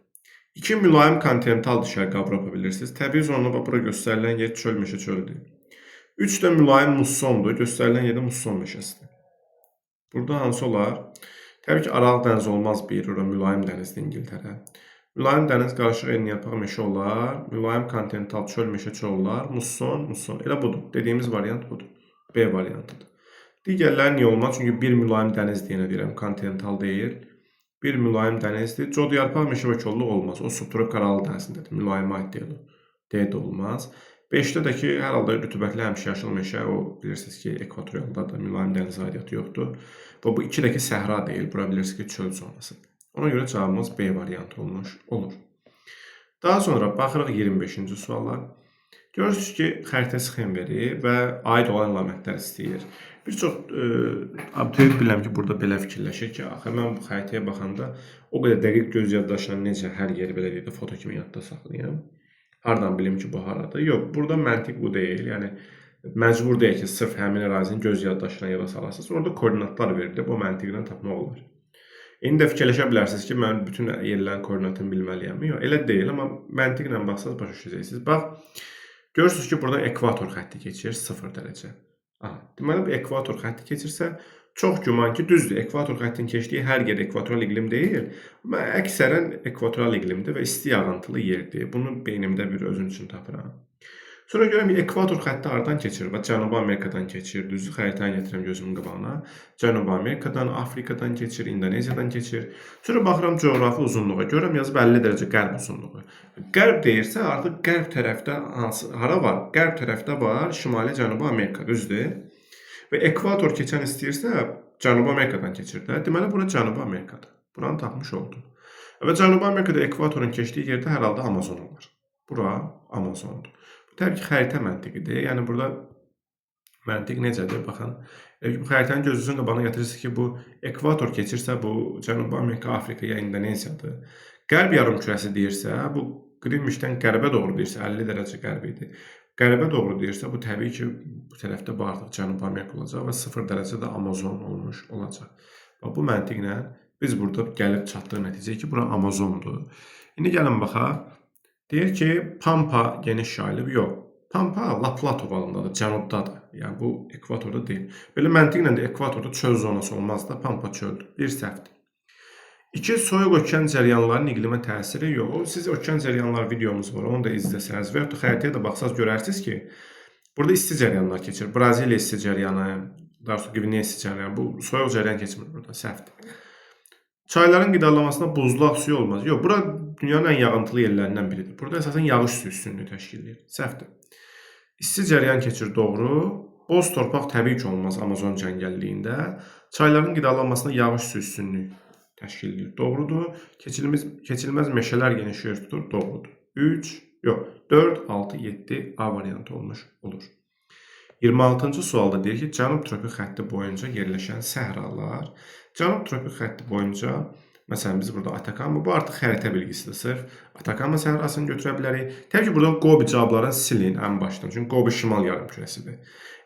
2 mülayim kontinentaldır Şərqi Avropa bilirsiniz. Təbii zonada bura göstərilən yer çöl meşə çöldür. 3 də mülayim mussondur, göstərilən yerdə musson meşəsidir. Burada hansı olar? Təbii ki, Aralıq dəniz olmaz bir, ora mülayim dənizdir İngiltərə. Mülayim dəniz qarışıq enliyarpaq meşə olar, mülayim kontinental çöl meşə çöl olar, musson. Elə budur. Dediyimiz variant budur. B variantıdır. Digərləri niyə olmaz? Çünki bir mülayim dəniz deyənə deyirəm, kontinental deyil. Bir mülayim dənizdir. Codyarpaq meşə və kolluq olmaz. O subtropik Aralıq dənizindədir. Mülayimə aid deyil o. D də olmaz. 5-də də ki, hər halda rütubətli həmişəyaşıl meşə, o bilirsiniz ki, ekvatorialdadır, mülayim dəniz aidiyyatı yoxdur. Və bu 2-dəki səhra deyil, bura bilirsiniz ki, çöl zonasıdır. Ona görə cavabımız B variantı olmuş olur. Daha sonra baxırıq 25-ci suala. Görürsünüz ki, xəritə sxem verir və aid olan əlamətlər istəyir. Bir çox abituriyent bilirəm ki, burada belə fikirləşir ki, axı mən bu xəritəyə baxanda o qədər dəqiq göz yaddaşına necə hər yeri belə deyək də foto kimi yadda saxlayım. Hardan bilim ki, bu haradır? Yox, burada məntiq bu deyil. Yəni məcbur deyil ki, sırf həmin ərazinin göz yaddaşına yada salasınız. Orada koordinatlar verilir, bu məntiqlə tapmaq olur. İndi də fikirləşə bilərsiniz ki, mən bütün yerlərin koordinatını bilməliyəm. Yox, elə deyil, amma məntiqlə baxsanız başa düşəcəksiniz. Bax, görürsünüz ki, buradan ekvator xətti keçir 0 dərəcə. Deməli, bu ekvator xətti keçirsə, çox güman ki, düzdür. Ekvator xəttin keçdiyi hər yer ekvatoral iqlim deyil. Əksərən ekvatoral iqlimdir və isti yağıntılı yerdir. Bunu beynimdə bir özüm üçün tapıram. Sonra görürəm ki, ekvator xətti haradan keçir? Cənubi Amerikadan keçir. Düzdür, xəritəni gətirirəm gözümün qabağına. Cənubi Amerikadan, Afrikadan keçir, İndoneziyadan keçir. Sonra baxıram coğrafi uzunluğa. Görürəm yazıb 50 dərəcə qərb uzunluğu. Qərb deyirsə, artıq qərb tərəfdə hara var? Qərb tərəfdə var Şimali Cənubi Amerika, düzdür? Və ekvator keçən istəyirsə, Cənubi Amerikadan keçir də. Deməli, bura Cənubi Amerikadır. Buranı tapmış oldum. Və Cənubi Amerikada ekvatorun keçdiyi yerdə hər halda Amazon olur. Bura Amazondur. Təbii ki, xəritə məntiqidir. Yəni, burada məntiq necədir? Baxın, bu xəritənin gözünüzün qabağına gətirirsiniz ki, bu ekvator keçirsə, bu Cənubi Amerika, Afrika ya Indoneziyadır. Qərb yarımkürəsi deyirsə, bu Qrinviçdən qərbə doğru deyirsə, 50 dərəcə qərb idi. Qərbə doğru deyirsə, bu təbii ki, bu tərəfdə bu artıq Cənubi Amerika olacaq və 0 dərəcədə Amazon olmuş olacaq. Bu məntiqlə biz burada gəlib çatdıq nəticəyə ki, bura Amazondur. İndi gəlin baxaq. Deyir ki, Pampa geniş yayılıb. Yox. Pampa Laplato valındadır, cənubdadır. Yəni bu ekvatorda deyil. Belə məntiqlə də ekvatorda çöl zonası olmaz da, Pampa çöldür. Bir səhvdir. 2. Soyuq okean cəryanlarının iqlimə təsiri. Yox, siz okean cəryanlar videomuz var, onu da izləsəniz və ya da xəritəyə də baxsaz görərsiniz ki, burada isti cəryanlar keçir. Braziliya isti cəryanı, daha sonra Qvinea isti cəryanı. Bu soyuq cəryan keçmir burada, səhvdir. Çayların qidalanmasında buzlaq suyu olmaz. Yox, bura dünyanın ən yağıntılı yerlərindən biridir. Burada əsasən yağış suyu üstünlüyü təşkil edir. Səhvdir. İsti cəryan keçir, doğru. Boz torpaq təbii ki olmaz Amazon cəngəlliyində. Çayların qidalanmasında yağış suyu üstünlüyü təşkil edir. Doğrudur. Keçilməz meşələr geniş yer tutur. Doğrudur. 4, 6, 7 A variantı olmuş olur. 26-cı sualda deyir ki, Cənub tropik xətti boyunca yerləşən səhralar. Cənub tropik xətti boyunca, məsələn, biz burada Atakama, bu artıq xəritə bilgisidir. Sırf Atakama səhrasını götürə bilərik. Təbii ki, buradan Qobi cavablarını silin ən başdan. Çünki Qobi şimal yarımkürəsidir.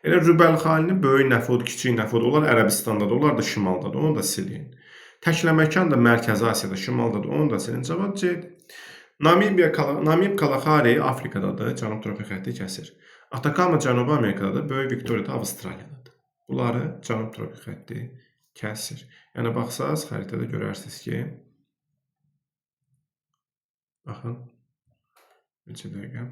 Elə Rübəlxalini böyük nəfud, kiçik nəfud, onlar Ərəbistandadır, onlar da şimaldadır, onu da silin. Təkləməkan da Mərkəzi Asiyada, şimaldadır, onu da silin. Cavab C-dir. Namib Kalahari Afrikadadır, Cənub tropik xətti kəsir. Atakama Cənubi Amerikadadır, Böyük Viktoriya da Avstraliyadadır. Bunları Cənub tropik xətti kəsir. Yəni, baxsaz, xəritədə görərsiniz ki, baxın, neçə dəqiqə.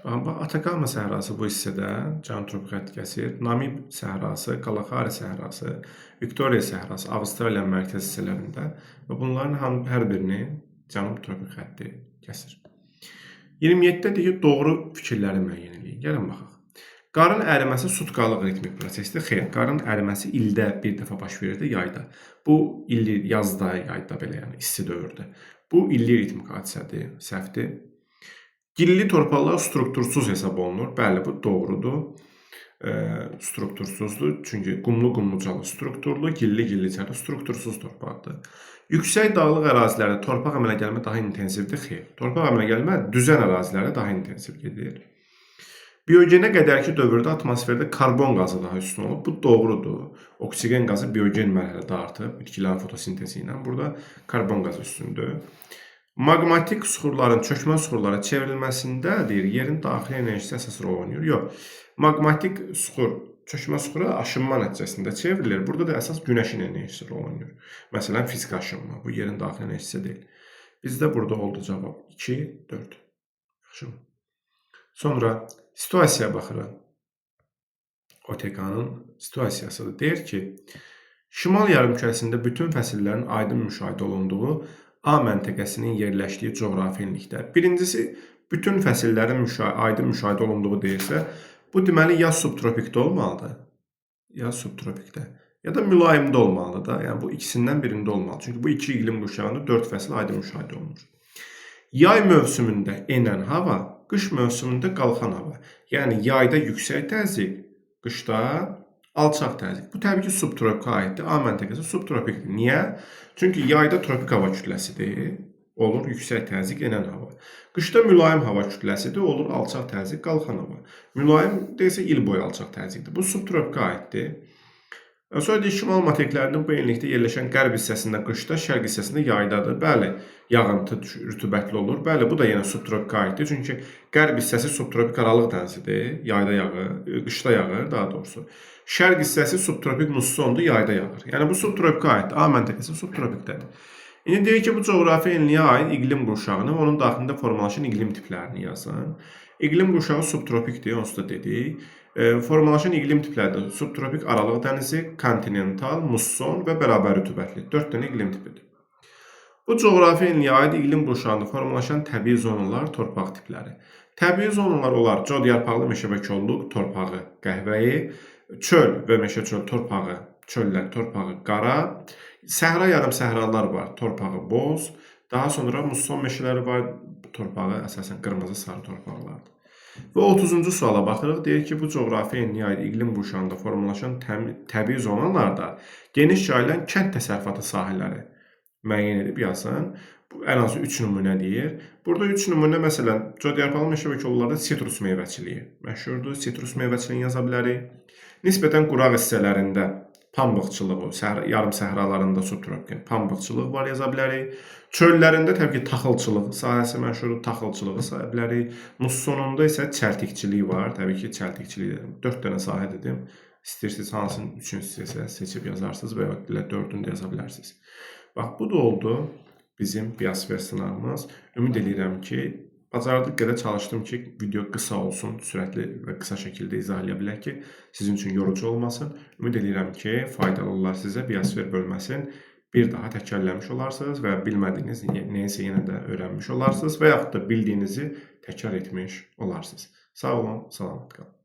Baxın, Atakama səhrası bu hissədə Cənub tropik xətti kəsir. Namib səhrası, Kalahari səhrası, Viktoriya səhrası Avstraliyanın mərkəzi hissələrində və bunların hər birini Cənub tropik xətti kəsir. 27-də deyir, doğru fikirləri müəyyən edin. Gəlin baxaq. Qarın əriməsi sutkalıq ritmik prosesdir. Xeyr, qarın əriməsi ildə bir dəfə baş verir yayda. Bu illi yazda, yayda belə, yəni isti dövrdə. Bu illi ritmik hadisədir, səhvdir. Gilli torpaqlar struktursuz hesab olunur. Bəli, bu doğrudur. Struktursuzdur. Çünki qumlu-qumlucalı strukturlu, gilli-gillicəli struktursuz torpaqdır. Yüksək dağlıq ərazilərdə torpaq əmələ gəlmə daha intensivdir. Xeyr, torpaq əmələ gəlmə düzən ərazilərdə daha intensiv gedir. Biogenə qədərki dövrdə atmosferdə karbon qazı daha üstün olub. Bu doğrudur. Oksigen qazı biogen mərhələdə artıb, bitkilərin fotosintezi ilə. Burada karbon qazı üstündür. Maqmatik suxurların çökmə suxurlara çevrilməsində deyir, yerin daxili enerjisi əsas rol oynayır. Yox, maqmatik suxur çökmə suxura aşınma nəticəsində çevrilir. Burada da əsas günəşin enerjisi rol oynayır. Məsələn, fiziki aşınma. Bu yerin daxili enerjisi deyil. Bizdə burada oldu cavab 2, 4. Yaxşı. Sonra situasiyaya baxırıq. OTK-nın situasiyasıdır. Deyir ki, şimal yarımkürəsində bütün fəsillərin aydın müşahidə olunduğu A məntəqəsinin yerləşdiyi coğrafi enlikdə. Birincisi, bütün fəsillərin aydın müşahidə olunduğu deyirsə, bu deməli ya subtropikdə olmalıdır, ya subtropikdə, ya da mülayimdə olmalıdır da. Yəni, bu ikisindən birində olmalı. Çünki bu iki iqlim quşağında 4 fəsil aydın müşahidə olunur. Yay mövsümündə enən hava, qış mövsümündə qalxan hava. Yəni, yayda yüksək təzyiq, qışda alçaq təzyiq. Bu təbii ki, subtropika aiddir. A məntəqəsi subtropikdir. Niyə? Çünki yayda tropik hava kütləsidir, olur yüksək təzyiq enən hava. Qışda mülayim hava kütləsidir, olur alçaq təzyiq qalxan hava. Mülayim deyilsə il boyu alçaq təzyiqdir. Bu subtropika aiddir. Sonra deyir, şimal materiklərinin bu enlikdə yerləşən qərb hissəsində qışda, şərq hissəsində yaydadır. Bəli, yağıntı rütubətli olur. Bəli, bu da yenə subtropika aiddir. Çünki qərb hissəsi subtropik aralıq dənizidir. Yayda yağır, qışda yağır daha doğrusu. Şərq hissəsi subtropik mussondur, yayda yağır. Yəni bu subtropika aiddir. A məntəqəsi subtropikdədir. İndi deyir ki, bu coğrafi enliyə aid iqlim qurşağını və onun daxilində formalaşan iqlim tiplərini yazın. İqlim qurşağı subtropikdir, onsuz da dedik. Formalaşan iqlim tipləri subtropik aralıq dənizi, kontinental, musson və bərabər rütubətli. 4 dənə iqlim tipidir. Bu coğrafi enliyə aid iqlim qurşağında formalaşan təbii zonalar, torpaq tipləri. Təbii zonalar olar codyarpaqlı meşə və kolluq torpağı qəhvəyi, çöl və meşə çöl torpağı, çöllər torpağı qara, səhra yarım səhralar var, torpağı boz, daha sonra musson meşələri var, torpağı əsasən qırmızı sarı torpaqlardır. Və 30-cu suala baxırıq. Deyir ki, bu coğrafi enliyə aid iqlim qurşağında formalaşan təbii zonalarda geniş yayılan kənd təsərrüfatı sahələri müəyyən edib yazın. Bu, ən azı 3 nümunə deyir. Burada 3 nümunə, məsələn, codyarpaqlı meşə və kolluqlarda sitrus meyvəçiliyi məşhurdur. Sitrus meyvəçiliyini yaza bilərik. Nisbətən quraq hissələrində pambıqçılığı, yarım səhralarında subtropik pambıqçılıq var yaza bilərik. Çöllərində təbii ki, taxılçılıq sahəsi məşhurdur, taxılçılığı saya bilərik. Mussonunda isə çəltikçilik var. Təbii ki, çəltikçilik 4 dənə sahə dedim. İstəyirsiniz hansının üçüncüsü isə seçib yazarsınız və ya ilə 4-ünü də yaza bilərsiniz. Bax, bu da oldu bizim biosfer sınağımız. Ümid edirəm ki, bacardıq qədər çalışdım ki, video qısa olsun, sürətli və qısa şəkildə izah edə bilək ki, sizin üçün yorucu olmasın. Ümid edirəm ki, faydalı olar sizə biosfer bölməsini bir daha təkrarlamış olarsınız və bilmədiyiniz nəyisə yenə də öyrənmiş olarsınız və yaxud da bildiyinizi təkrar etmiş olarsınız. Sağ olun, salamat qalın.